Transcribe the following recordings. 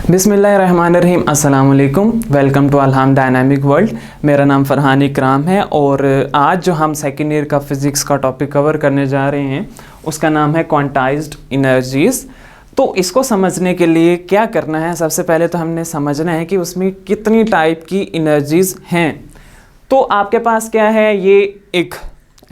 बिस्मिल्लाहिर्रहमानिर्रहीम, अस्सलाम वालेकुम। Welcome to Alham dynamic world. मेरा नाम फरहान इकराम है और आज जो हम सेकेंड ईयर का फ़िज़िक्स का टॉपिक कवर करने जा रहे हैं उसका नाम है क्वांटाइज्ड एनर्जीज़। तो इसको समझने के लिए क्या करना है, सबसे पहले तो हमने समझना है कि उसमें कितनी टाइप की एनर्जीज़ हैं। तो आपके पास क्या है, ये एक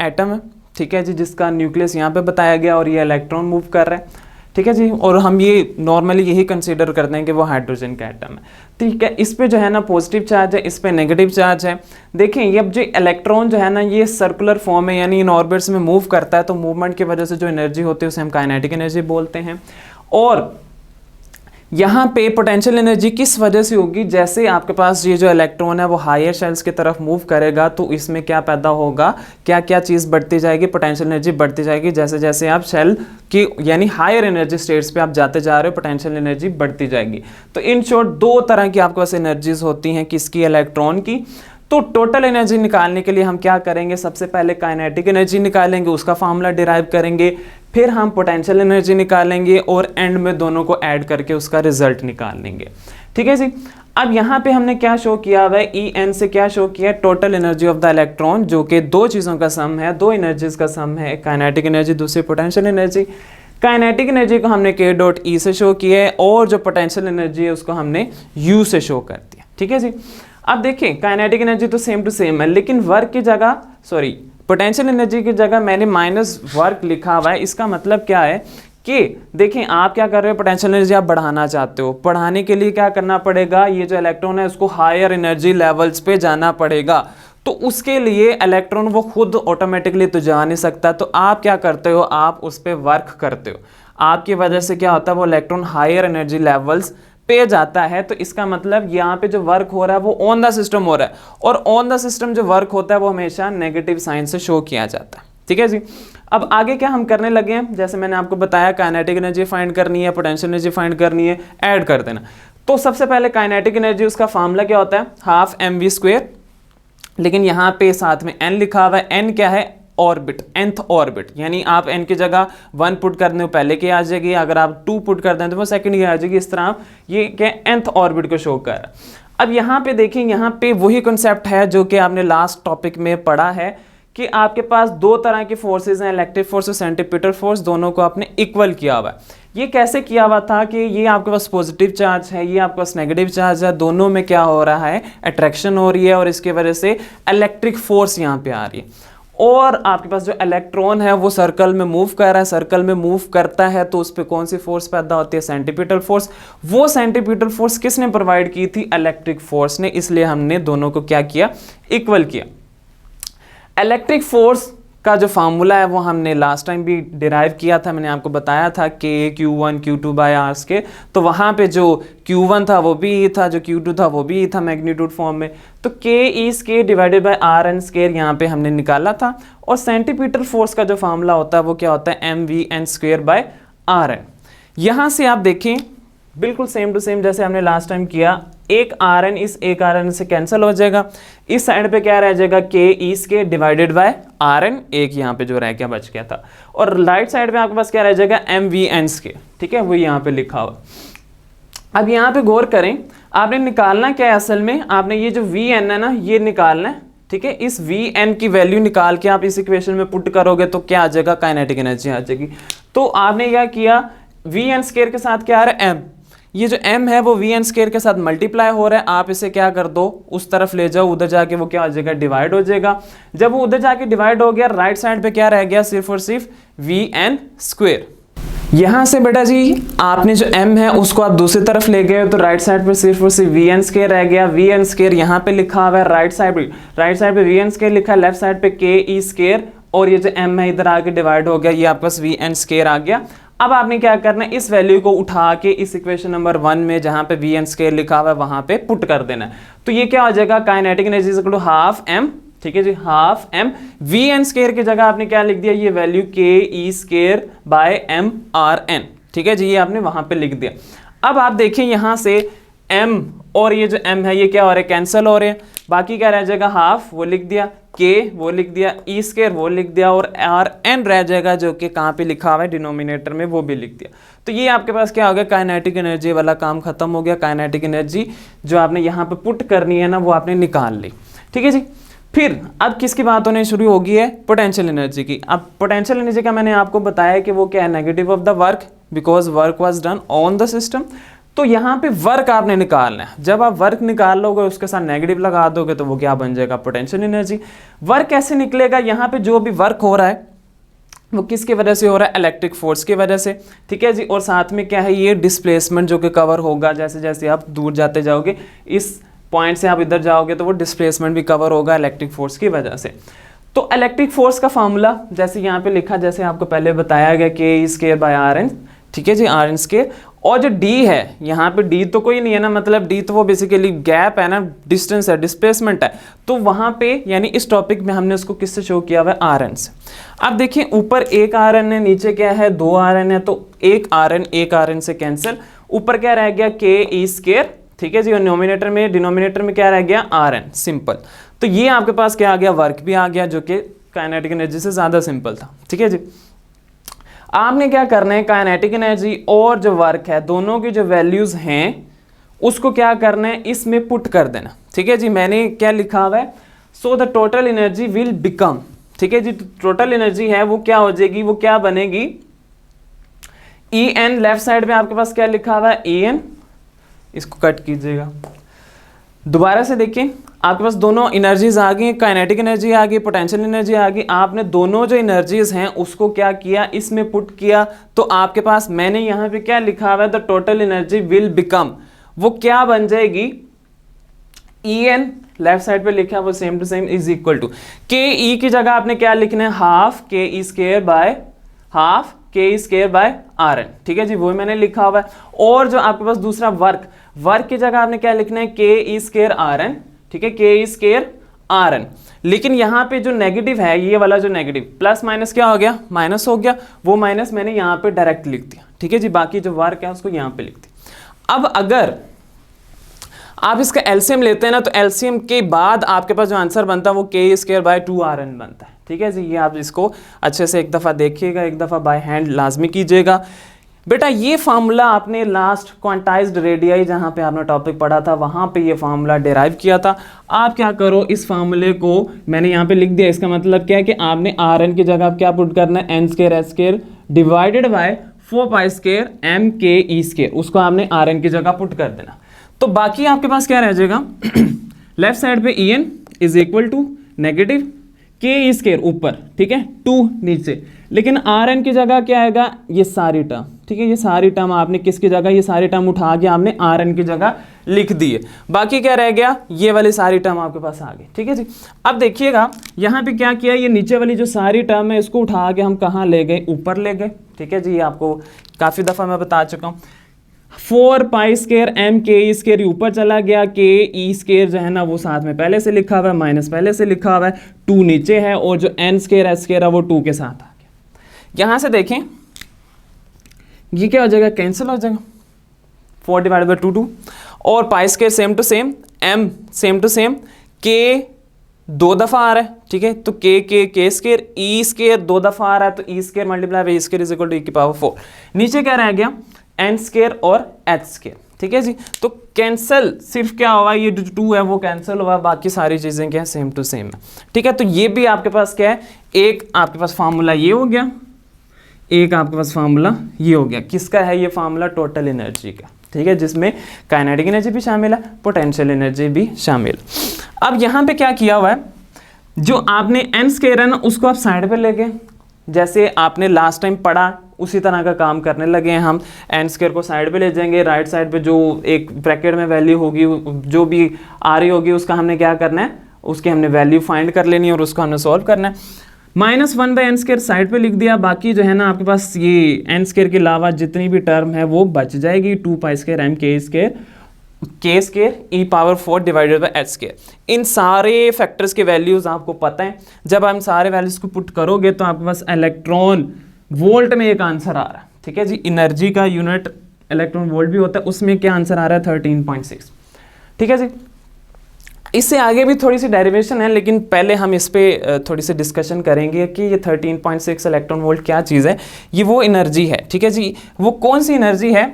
एटम है, ठीक है जी, जिसका न्यूक्लियस यहाँ पे बताया गया और ये इलेक्ट्रॉन मूव कर रहा है, ठीक है जी। और हम ये नॉर्मली यही कंसीडर करते हैं कि वो हाइड्रोजन का एटम है, ठीक है। इस पे जो है ना पॉजिटिव चार्ज है, इस पे नेगेटिव चार्ज है। देखें ये अब जो इलेक्ट्रॉन जो है ना ये सर्कुलर फॉर्म है, यानी इन ऑर्बिट्स में मूव करता है, तो मूवमेंट की वजह से जो एनर्जी होती है उसे हम काइनेटिक एनर्जी बोलते हैं। और यहाँ पे पोटेंशियल एनर्जी किस वजह से होगी, जैसे आपके पास ये जो इलेक्ट्रॉन है वो हायर शेल्स की तरफ मूव करेगा तो इसमें क्या पैदा होगा, क्या क्या चीज़ बढ़ती जाएगी, पोटेंशियल एनर्जी बढ़ती जाएगी। जैसे जैसे आप शेल की यानी हायर एनर्जी स्टेट्स पे आप जाते जा रहे हो, पोटेंशियल एनर्जी बढ़ती जाएगी। तो इन शॉर्ट दो तरह की आपके पास एनर्जीज होती हैं, किसकी, इलेक्ट्रॉन की। तो टोटल एनर्जी निकालने के लिए हम क्या करेंगे, सबसे पहले काइनेटिक एनर्जी निकालेंगे, उसका फार्मूला डिराइव करेंगे, फिर हम पोटेंशियल एनर्जी निकालेंगे और एंड में दोनों को ऐड करके उसका रिजल्ट निकाल लेंगे, ठीक है जी। अब यहाँ पे हमने क्या शो किया हुआ है, ई एन से क्या शो किया है, total energy of the electron, जो कि दो चीज़ों का सम है, दो एनर्जीज का सम है, काइनेटिक एनर्जी, दूसरी पोटेंशियल एनर्जी। काइनेटिक एनर्जी को हमने के डॉट ई से शो किया है और जो पोटेंशियल एनर्जी है उसको हमने यू से शो कर दिया, ठीक है जी। अब देखिए काइनेटिक एनर्जी तो सेम टू सेम है, लेकिन वर्क की जगह पोटेंशियल एनर्जी की जगह मैंने माइनस वर्क लिखा हुआ है। इसका मतलब क्या है कि देखें आप क्या कर रहे हो, पोटेंशियल एनर्जी आप बढ़ाना चाहते हो, बढ़ाने के लिए क्या करना पड़ेगा, ये जो इलेक्ट्रॉन है उसको हायर एनर्जी लेवल्स पे जाना पड़ेगा। तो उसके लिए इलेक्ट्रॉन वो खुद ऑटोमेटिकली तो जा नहीं सकता, तो आप क्या करते हो, आप उस पर वर्क करते हो। आपकी वजह से क्या होता है, वो इलेक्ट्रॉन हायर एनर्जी लेवल्स पे जाता है। तो इसका मतलब यहाँ पे जो वर्क हो रहा है वो ऑन द सिस्टम हो रहा है, और ऑन द सिस्टम जो वर्क होता है वो हमेशा नेगेटिव साइन से शो किया जाता है, ठीक है जी। अब आगे क्या हम करने लगे हैं, जैसे मैंने आपको बताया काइनेटिक एनर्जी फाइंड करनी है, पोटेंशियल एनर्जी फाइंड करनी है, ऐड कर देना। तो सबसे पहले काइनेटिक एनर्जी, उसका फार्मूला क्या होता है, हाफ mv², लेकिन यहाँ पे साथ में n लिखा हुआ है। n क्या है, ऑर्बिट, nth ऑर्बिट, यानी आप n की जगह 1 पुट कर दें पहले की आ जाएगी, अगर आप 2 पुट कर दें तो वो सेकंड की आ जाएगी। इस तरह आप ये क्या nth ऑर्बिट को शो कर रहा है। अब यहाँ पे देखें, यहाँ पे वही कॉन्सेप्ट है जो कि आपने लास्ट टॉपिक में पढ़ा है कि आपके पास दो तरह की फोर्सेज हैं, इलेक्ट्रिक फोर्स और सेंट्रीपिटल फोर्स, दोनों को आपने इक्वल किया हुआ है। ये कैसे किया हुआ था कि ये आपके पास पॉजिटिव चार्ज है, ये आपके पास नेगेटिव चार्ज है, दोनों में क्या हो रहा है, अट्रैक्शन हो रही है और इसकी वजह से इलेक्ट्रिक फोर्स यहाँ पे आ रही है। और आपके पास जो इलेक्ट्रॉन है वो सर्कल में मूव कर रहा है, सर्कल में मूव करता है तो उस पर कौन सी फोर्स पैदा होती है, सेंट्रीपिटल फोर्स। वो सेंट्रीपिटल फोर्स किसने प्रोवाइड की थी, इलेक्ट्रिक फोर्स ने, इसलिए हमने दोनों को क्या किया, इक्वल किया। इलेक्ट्रिक फोर्स का जो फार्मूला है वो हमने लास्ट टाइम भी डिराइव किया था, मैंने आपको बताया था कि Q1 Q2 bye are square. तो वहाँ पे जो Q1 था वो भी ई था, जो Q2 था वो भी ई था मैग्नीट्यूड फॉर्म में। तो K E square divided by R N square यहाँ पे हमने निकाला था। और सेंट्रीपिटल फोर्स का जो फार्मूला होता है वो क्या होता है, mv_n² बाय आर एन। यहाँ से आप देखें बिल्कुल सेम टू सेम जैसे हमने लास्ट टाइम किया, एक आर एन इस एक आर एन से कैंसिल हो जाएगा, इस साइड पे क्या रह जाएगा, K E square divided by R N, एक यहाँ पे जो रह गया बच गया था। और राइट साइड पे आपके पास क्या रह जाएगा, mv_n², ठीक है, वो यहाँ पे लिखा हुआ। अब यहाँ पे गौर करें, आपने निकालना क्या है, असल में आपने ये जो vn है ना ये निकालना है, ठीक है। इस vn की वैल्यू निकाल के आप इस इक्वेशन में पुट करोगे तो क्या आ जाएगा, काइनेटिक एनर्जी आ जाएगी। तो आपने क्या किया, vn² के साथ क्या आ रहा है, m, ये जो m है वो vn² के साथ मल्टीप्लाई हो रहा है, आप इसे क्या कर दो, उस तरफ ले जाओ, उधर जाके वो क्या हो जाएगा, डिवाइड हो जाएगा। जब वो उधर जाके डिवाइड हो गया, राइट साइड पे क्या रह गया, सिर्फ और सिर्फ vn²। यहाँ से बेटा जी आपने जो m है उसको आप दूसरी तरफ ले गए तो राइट साइड पे सिर्फ और सिर्फ vn² रह गया। vn² यहाँ पे लिखा हुआ है राइट साइड पे vn² लिखा है, लेफ्ट साइड पे ke², और ये जो m है इधर आके डिवाइड हो गया, ये आपके पास vn² आ गया। अब आपने क्या करना है, इस वैल्यू को उठा के इस इक्वेशन नंबर 1 में जहां पे vn² लिखा हुआ है वहां पे पुट कर देना है। तो ये क्या हो जाएगा, kinetic energy is equal to half m, ठीक है जी, हाफ m। vn² की जगह आपने क्या लिख दिया, ये value ke² by m r n, ठीक है जी, ये आपने वहां पे लिख दिया। अब आप देखें यहाँ से m और ये जो m है ये क्या हो रहा है, कैंसिल हो रहे हैं, बाकी क्या रह जाएगा, हाफ, वो लिख दिया, के वो लिख दिया, ई स्क्वायर वो लिख दिया, और आर एन रह जाएगा जो कि कहाँ पे लिखा हुआ है डिनोमिनेटर में, वो भी लिख दिया। तो ये आपके पास क्या हो गया, काइनेटिक एनर्जी वाला काम खत्म हो गया। काइनेटिक एनर्जी जो आपने यहाँ पे पुट करनी है ना वो आपने निकाल ली, ठीक है जी। फिर अब किसकी बात होने शुरू होगी है, पोटेंशियल एनर्जी की। अब पोटेंशियल एनर्जी का मैंने आपको बताया कि वो क्या है, negative of the work, because work was done on the system. तो यहाँ पे वर्क आपने निकालना है। जब आप वर्क निकाल लोगे उसके साथ नेगेटिव लगा दोगे तो वो क्या बन जाएगा, पोटेंशियल एनर्जी। वर्क कैसे निकलेगा, यहाँ पे जो भी वर्क हो रहा है वो किसकी वजह से हो रहा है, इलेक्ट्रिक फोर्स की वजह से, ठीक है जी। और साथ में क्या है, ये डिस्प्लेसमेंट जो कि कवर होगा, जैसे जैसे आप दूर जाते जाओगे, इस पॉइंट से आप इधर जाओगे तो वो डिस्प्लेसमेंट भी कवर होगा इलेक्ट्रिक फोर्स की वजह से। तो इलेक्ट्रिक फोर्स का फार्मूला जैसे यहाँ पे लिखा, जैसे आपको पहले बताया गया, के E square by R N, ठीक है जी, आर एन स्क्वायर। और जो डी है, यहाँ पे डी तो कोई नहीं है ना, मतलब डी तो वो बेसिकली गैप है ना, डिस्टेंस है, डिस्प्लेसमेंट है। तो वहाँ पे यानी इस टॉपिक में हमने उसको किससे शो किया हुआ है, आर एन से। अब देखिए ऊपर एक आर एन है, नीचे क्या है, दो आर एन है, तो एक आर एन से कैंसिल, ऊपर क्या रह गया, के ई स्क्वायर, ठीक है जी। और डिनोमिनेटर में क्या रह गया, आर एन, सिंपल। तो ये आपके पास क्या आ गया, वर्क भी आ गया, जो कि काइनेटिक एनर्जी से ज़्यादा सिंपल था, ठीक है जी। आपने क्या करना है, काइनेटिक एनर्जी और जो वर्क है दोनों की जो वैल्यूज हैं उसको क्या करना है, इसमें पुट कर देना, ठीक है जी। मैंने क्या लिखा हुआ है, so the total energy will become, ठीक है जी। टोटल एनर्जी है वो क्या हो जाएगी, वो क्या बनेगी, ई एन, लेफ्ट साइड में आपके पास क्या लिखा हुआ है, ई एन, इसको कट कीजिएगा। दोबारा से देखिए, आपके पास दोनों एनर्जीज आ गई, काइनेटिक एनर्जी आ गई, पोटेंशियल एनर्जी आ गई। आपने दोनों जो एनर्जीज हैं उसको क्या किया, इसमें पुट किया। तो आपके पास मैंने यहाँ पे क्या लिखा हुआ है, the total energy will become, वो क्या बन जाएगी, ई एन, लेफ्ट साइड पे लिखा है वो same to same, is equal to K E की जगह आपने क्या लिखना है, हाफ के ई स्क्वायर बाय हाफ के E square by R N, ठीक है जी, वो मैंने लिखा हुआ है। और जो आपके पास दूसरा वर्क की जगह आपने क्या लिखना है, के ई स्क्वायर आर एन, ठीक है, के ई स्क्वायर आर एन। लेकिन यहाँ पे जो नेगेटिव है, ये वाला जो नेगेटिव, प्लस माइनस क्या हो गया, माइनस हो गया, वो माइनस मैंने यहाँ पे डायरेक्ट लिख दिया, ठीक है जी। बाकी जो वर्क है उसको यहाँ पे लिख दिया। अब अगर आप इसका एलसीएम लेते हैं ना, तो एलसीएम के बाद आपके पास जो आंसर बनता है वो के स्क्वायर बाय 2rn बनता है, ठीक है जी। ये आप इसको अच्छे से एक दफ़ा देखिएगा, एक दफ़ा बाय हैंड लाजमी कीजिएगा। बेटा ये फार्मूला आपने लास्ट क्वांटाइज्ड रेडियाई जहाँ पे आपने टॉपिक पढ़ा था वहाँ पे ये फार्मूला डिराइव किया था। आप क्या करो, इस फार्मूले को मैंने यहाँ पे लिख दिया। इसका मतलब क्या है कि आपने आर एन की जगह क्या पुट करना है, N square H square divided by 4 pi square M K E square, उसको आपने आर एन की जगह पुट कर देना। तो बाकी आपके पास क्या रह जाएगा, लेफ्ट साइड पे E N is equal to negative K E square ऊपर, ठीक है, 2 नीचे। लेकिन आर एन की जगह क्या आएगा, ये सारी टर्म, ठीक है, ये सारी टर्म आपने किसकी जगह, ये सारी टर्म उठा के आपने आर एन की जगह लिख दी है। बाकी क्या रह गया, ये वाली सारी टर्म आपके पास आ गई, ठीक है जी। अब देखिएगा यहाँ पे क्या किया, ये नीचे वाली जो सारी टर्म है इसको उठा के हम कहाँ ले गए, ऊपर ले गए, ठीक है जी। आपको काफ़ी दफ़ा मैं बता चुका हूँ। 4 pi square M K E square ऊपर चला गया, के ई स्क्वायर जो है ना वो साथ में पहले से लिखा हुआ है, माइनस पहले से लिखा हुआ है, 2 नीचे है, और जो एन स्क्वायर एच स्क्वायर है वो 2 के साथ आ गया। यहाँ से देखें ये क्या हो जाएगा, कैंसिल हो जाएगा, 4 डिवाइड बाई 2 और pi square same to same, M same to same, K 2 दफ़ा आ रहा है, ठीक है, तो के स्क्वायर, ई स्क्वायर 2 दफ़ा आ रहा है, तो E square multiply by E square is equal to E की पावर 4। नीचे क्या रह गया, एन स्क्वायर और एच स्क्वायर, ठीक है जी। तो कैंसिल सिर्फ क्या हुआ, ये जो 2 है वो कैंसिल हुआ, बाकी सारी चीज़ें क्या है, सेम टू सेम है, ठीक है। तो ये भी आपके पास क्या है, एक आपके पास फार्मूला ये हो गया, एक आपके पास फार्मूला ये हो गया। किसका है ये फार्मूला, टोटल एनर्जी का, ठीक है, जिसमें काइनेटिक एनर्जी भी शामिल है, पोटेंशियल एनर्जी भी शामिल। अब यहाँ पे क्या किया हुआ है, जो आपने एन स्क्वायर है ना उसको आप साइड पे ले गए, जैसे आपने लास्ट टाइम पढ़ा उसी तरह का काम करने लगे हैं हम। एन स्क्वायर को साइड पे ले जाएंगे, राइट साइड पे जो एक ब्रैकेट में वैल्यू होगी जो भी आ रही होगी उसका हमने क्या करना है, उसकी हमने वैल्यू फाइंड कर लेनी है और उसको हमने सॉल्व करना है। -1 बाई एन स्क्वायर साइड पे लिख दिया, बाकी जो है ना आपके पास ये एन स्क्वायर के अलावा जितनी भी टर्म है वो बच जाएगी, 2 pi square M K square E power 4 divided by H square. इन सारे फैक्टर्स के वैल्यूज़ आपको पता है, जब हम सारे वैल्यूज़ को पुट करोगे तो आपके पास इलेक्ट्रॉन वोल्ट में एक आंसर आ रहा है, ठीक है जी। एनर्जी का यूनिट इलेक्ट्रॉन वोल्ट भी होता है, उसमें क्या आंसर आ रहा है, 13.6, ठीक है जी। इससे आगे भी थोड़ी सी डेरिवेशन है, लेकिन पहले हम इस पे थोड़ी सी डिस्कशन करेंगे कि ये 13.6 इलेक्ट्रॉन वोल्ट क्या चीज़ है। ये वो एनर्जी है, ठीक है जी। वो कौन सी एनर्जी है?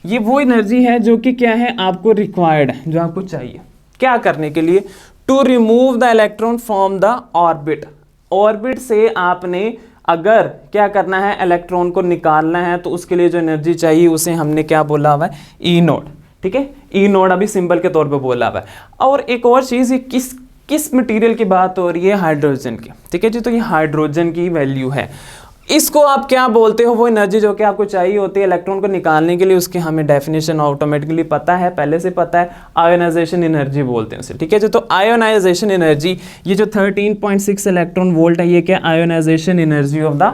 ये वो एनर्जी है जो कि क्या है, आपको रिक्वायर्ड है, जो आपको चाहिए क्या करने के लिए, to remove the electron from the orbit. Orbit से आपने अगर क्या करना है, इलेक्ट्रॉन को निकालना है, तो उसके लिए जो एनर्जी चाहिए उसे हमने क्या बोला हुआ है, ई नोड, ठीक है। ई नोड अभी सिंबल के तौर पे बोला हुआ है। और एक और चीज़, ये किस मटेरियल की बात हो रही है, हाइड्रोजन की, ठीक है जी। तो ये हाइड्रोजन की वैल्यू है। इसको आप क्या बोलते हो, वो एनर्जी जो कि आपको चाहिए होती है इलेक्ट्रॉन को निकालने के लिए, उसकी हमें डेफिनेशन ऑटोमेटिकली पता है, पहले से पता है, आयोनाइजेशन एनर्जी बोलते हैं उसे, ठीक है जी। तो आयोनाइजेशन एनर्जी, ये जो 13.6 इलेक्ट्रॉन वोल्ट है, ये क्या ionisation energy of the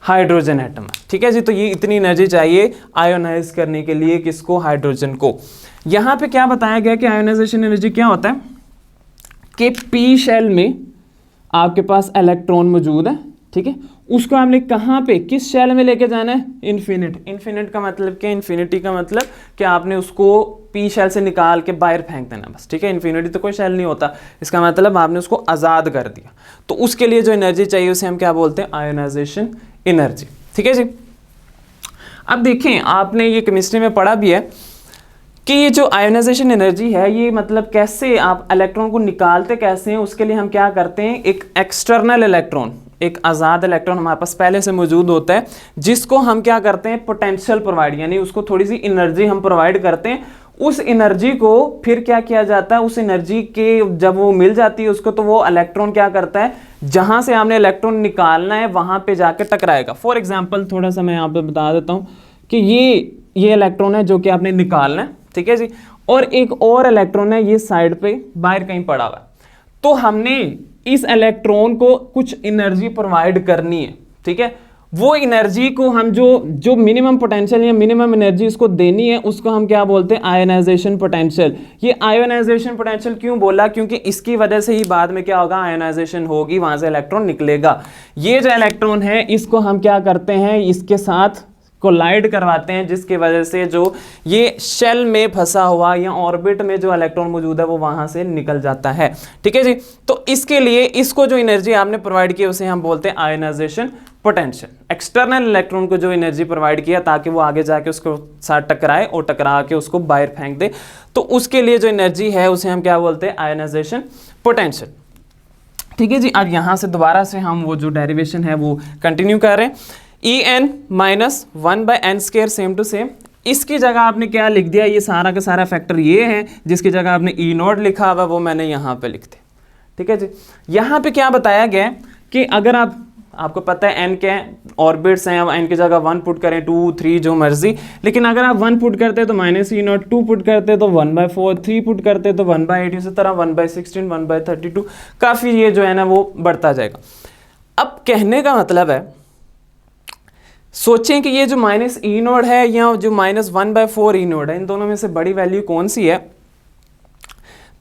hydrogen atom, ठीक है जी। तो ये इतनी एनर्जी चाहिए आयोनाइज करने के लिए, किसको, हाइड्रोजन को। यहाँ पे क्या बताया गया कि आयोनाइजेशन एनर्जी क्या होता है कि पी शेल में आपके पास इलेक्ट्रॉन मौजूद है, ठीक है। उसको हमने कहाँ पे, किस शेल में लेके जाना है, इन्फिनिट। इन्फिनिट का मतलब क्या, इन्फिनिटी का मतलब कि आपने उसको पी शेल से निकाल के बाहर फेंक देना बस, ठीक है। इन्फिनिटी तो कोई शेल नहीं होता, इसका मतलब आपने उसको आज़ाद कर दिया। तो उसके लिए जो एनर्जी चाहिए उसे हम क्या बोलते हैं, आयोनाइजेशन एनर्जी, ठीक है जी। अब देखें, आपने ये केमिस्ट्री में पढ़ा भी है कि ये जो आयोनाइजेशन एनर्जी है, ये मतलब कैसे आप इलेक्ट्रॉन को निकालते कैसे हैं, उसके लिए हम क्या करते हैं, एक एक्सटर्नल इलेक्ट्रॉन, एक आज़ाद इलेक्ट्रॉन हमारे पास पहले से मौजूद होता है, जिसको हम क्या करते हैं, पोटेंशियल प्रोवाइड, यानी उसको थोड़ी सी एनर्जी हम प्रोवाइड करते हैं। उस एनर्जी को फिर क्या किया जाता है, उस एनर्जी के जब वो मिल जाती है उसको, तो वो इलेक्ट्रॉन क्या करता है, जहां से हमने इलेक्ट्रॉन निकालना है वहां पे जाके टकराएगा। फॉर एग्जांपल थोड़ा सा मैं यहाँ पे बता देता हूँ कि ये इलेक्ट्रॉन है जो कि आपने निकालना है, ठीक है जी। और एक और इलेक्ट्रॉन है ये साइड पे बाहर कहीं पड़ा हुआ है, तो हमने इस इलेक्ट्रॉन को कुछ एनर्जी प्रोवाइड करनी है, ठीक है। वो एनर्जी को हम जो मिनिमम पोटेंशियल या मिनिमम एनर्जी उसको देनी है, उसको हम क्या बोलते हैं, आयोनाइजेशन पोटेंशियल। ये आयोनाइजेशन पोटेंशियल क्यों बोला, क्योंकि इसकी वजह से ही बाद में क्या होगा, आयोनाइजेशन होगी, वहां से इलेक्ट्रॉन निकलेगा। ये जो इलेक्ट्रॉन है इसको हम क्या करते हैं, इसके साथ कोलाइड करवाते हैं, जिसकी वजह से जो ये शेल में फंसा हुआ या ऑर्बिट में जो इलेक्ट्रॉन मौजूद है वो वहां से निकल जाता है, ठीक है जी। तो इसके लिए इसको जो एनर्जी आपने प्रोवाइड की उसे हम बोलते हैं आयोनाइजेशन पोटेंशियल। एक्सटर्नल इलेक्ट्रॉन को जो एनर्जी प्रोवाइड किया ताकि वो आगे जाके उसको साथ टकराए और टकरा के उसको बाहर फेंक दे, तो उसके लिए जो एनर्जी है उसे हम क्या बोलते हैं, आयोनाइजेशन पोटेंशियल, ठीक है जी। अब यहाँ से दोबारा से हम वो जो डेरिवेशन है वो कंटिन्यू कर रहे हैं। E N minus 1/n² same to same, इसकी जगह आपने क्या लिख दिया, ये सारा का सारा फैक्टर ये है, जिसकी जगह आपने ई नोट लिखा हुआ वो मैंने यहाँ पे लिख दिया, ठीक है जी। यहाँ पे क्या बताया गया है कि अगर आपको पता है n के ऑर्बिट्स हैं, अब n की जगह 1 पुट करें, 2 3 जो मर्जी, लेकिन अगर आप 1 पुट करते तो -e0, 2 पुट करते तो 1/4, 3 पुट करते तो 1/8, इसी तरह 1/16, 1/32, काफ़ी ये जो है ना वो बढ़ता जाएगा। अब कहने का मतलब है, सोचें कि ये जो -e0 है या जो -1/4 e0 है, इन दोनों में से बड़ी वैल्यू कौन सी है,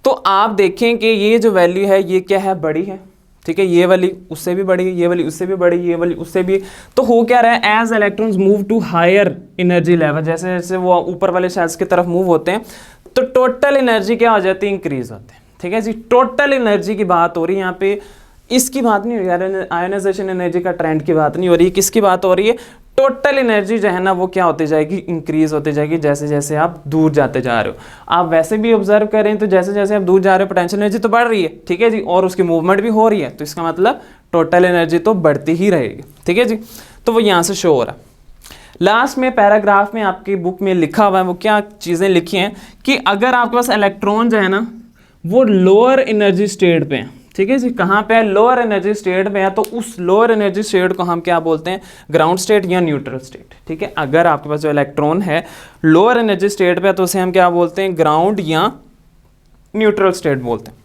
तो आप देखें कि ये जो वैल्यू है ये क्या है, बड़ी है, ठीक है। ये वाली उससे भी बड़ी, ये वाली उससे भी बड़ी, ये वाली उससे भी। तो हो क्या रहा है, as electrons move to higher energy level, जैसे जैसे वो ऊपर वाले शेल्स की तरफ मूव होते हैं, तो टोटल एनर्जी क्या हो जाती है, इंक्रीज होती है, ठीक है जी। टोटल एनर्जी की बात हो रही है यहाँ पे, इसकी बात नहीं हो रही है, आयोनाइजेशन एनर्जी का ट्रेंड की बात नहीं हो रही है, किसकी बात हो रही है, टोटल एनर्जी जो है ना वो क्या होती जाएगी, इंक्रीज होती जाएगी जैसे जैसे आप दूर जाते जा रहे हो। आप वैसे भी ऑब्जर्व करें तो जैसे जैसे आप दूर जा रहे हो पोटेंशियल एनर्जी तो बढ़ रही है, ठीक है जी, और उसकी मूवमेंट भी हो रही है, तो इसका मतलब टोटल एनर्जी तो बढ़ती ही रहेगी, ठीक है जी। तो वो यहाँ से शो हो रहा है। लास्ट में पैराग्राफ में आपकी बुक में लिखा हुआ है, वो क्या चीज़ें लिखी हैं कि अगर आपके पास इलेक्ट्रॉन जो है ना वो लोअर एनर्जी स्टेट पे है, ठीक है जी, कहाँ पे है, लोअर एनर्जी स्टेट में है, तो उस लोअर एनर्जी स्टेट को हम क्या बोलते हैं, ग्राउंड स्टेट या न्यूट्रल स्टेट, ठीक है। अगर आपके पास जो इलेक्ट्रॉन है लोअर एनर्जी स्टेट पे है तो उसे हम क्या बोलते हैं, ग्राउंड या न्यूट्रल स्टेट बोलते हैं।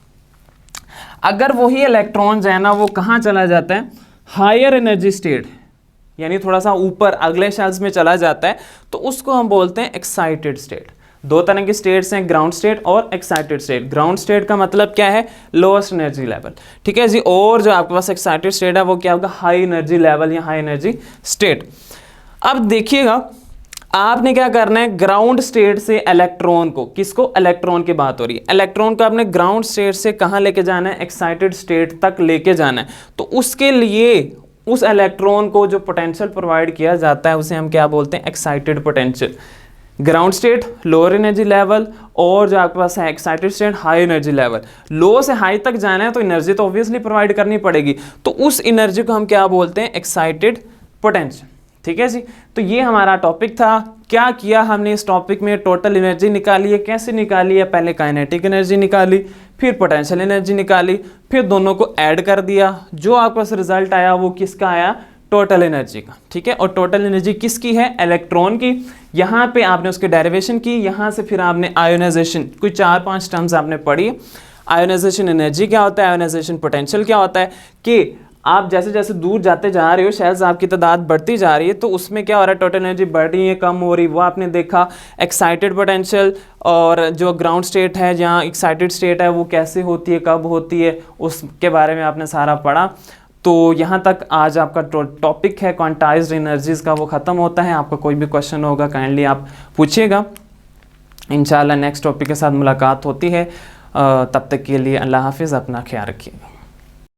अगर वही इलेक्ट्रॉन जो है ना वो कहाँ चला जाता है, हायर एनर्जी स्टेट, यानी थोड़ा सा ऊपर अगले शेल्स में चला जाता है, तो उसको हम बोलते हैं एक्साइटेड स्टेट। दो तरह की स्टेट्स हैं, ग्राउंड स्टेट और एक्साइटेड स्टेट। ग्राउंड स्टेट का मतलब क्या है, लोएस्ट एनर्जी लेवल, ठीक है जी, और जो आपके पास एक्साइटेड स्टेट है वो क्या होगा, हाई एनर्जी लेवल या हाई एनर्जी स्टेट। अब देखिएगा, आपने क्या करना है, ग्राउंड स्टेट से इलेक्ट्रॉन को, किसको, इलेक्ट्रॉन की बात हो रही है, इलेक्ट्रॉन को आपने ग्राउंड स्टेट से कहाँ लेके जाना है, एक्साइटेड स्टेट तक लेके जाना है। तो उसके लिए उस इलेक्ट्रॉन को जो पोटेंशियल प्रोवाइड किया जाता है उसे हम क्या बोलते हैं, excited potential. Ground state lower energy level, और जो आपके पास है excited state high energy level. Low से हाई तक जाना है तो एनर्जी तो ऑब्वियसली प्रोवाइड करनी पड़ेगी, तो उस एनर्जी को हम क्या बोलते हैं, एक्साइटेड पोटेंशियल। ठीक है जी, तो ये हमारा टॉपिक था। क्या किया हमने इस टॉपिक में, टोटल एनर्जी निकाली है। कैसे निकाली है, पहले काइनेटिक एनर्जी निकाली, फिर पोटेंशियल एनर्जी निकाली, फिर दोनों को ऐड कर दिया, जो आपके पास रिजल्ट आया वो किसका आया, टोटल एनर्जी का। ठीक है, और टोटल एनर्जी किसकी है, इलेक्ट्रॉन की। यहाँ पे आपने उसकी डेरिवेशन की, यहाँ से फिर आपने आयोनाइजेशन, कोई 4-5 टर्म्स आपने पढ़ी। आयोनाइजेशन एनर्जी क्या होता है, आयोनाइजेशन पोटेंशियल क्या होता है, कि आप जैसे जैसे दूर जाते जा रहे हो, शेल्स आपकी तादाद बढ़ती जा रही है, तो उसमें क्या हो रहा है, टोटल एनर्जी बढ़ रही है, कम हो रही, वो आपने देखा। एक्साइटेड पोटेंशियल और जो ग्राउंड स्टेट है, जहाँ एक्साइटेड स्टेट है, वो कैसे होती है, कब होती है, उसके बारे में आपने सारा पढ़ा। तो यहाँ तक आज आपका टॉपिक है क्वांटाइज्ड एनर्जीज का, वो ख़त्म होता है। आपका कोई भी क्वेश्चन होगा काइंडली आप पूछिएगा। इंशाल्लाह नेक्स्ट टॉपिक के साथ मुलाकात होती है। तब तक के लिए अल्लाह हाफिज़, अपना ख्याल रखिएगा।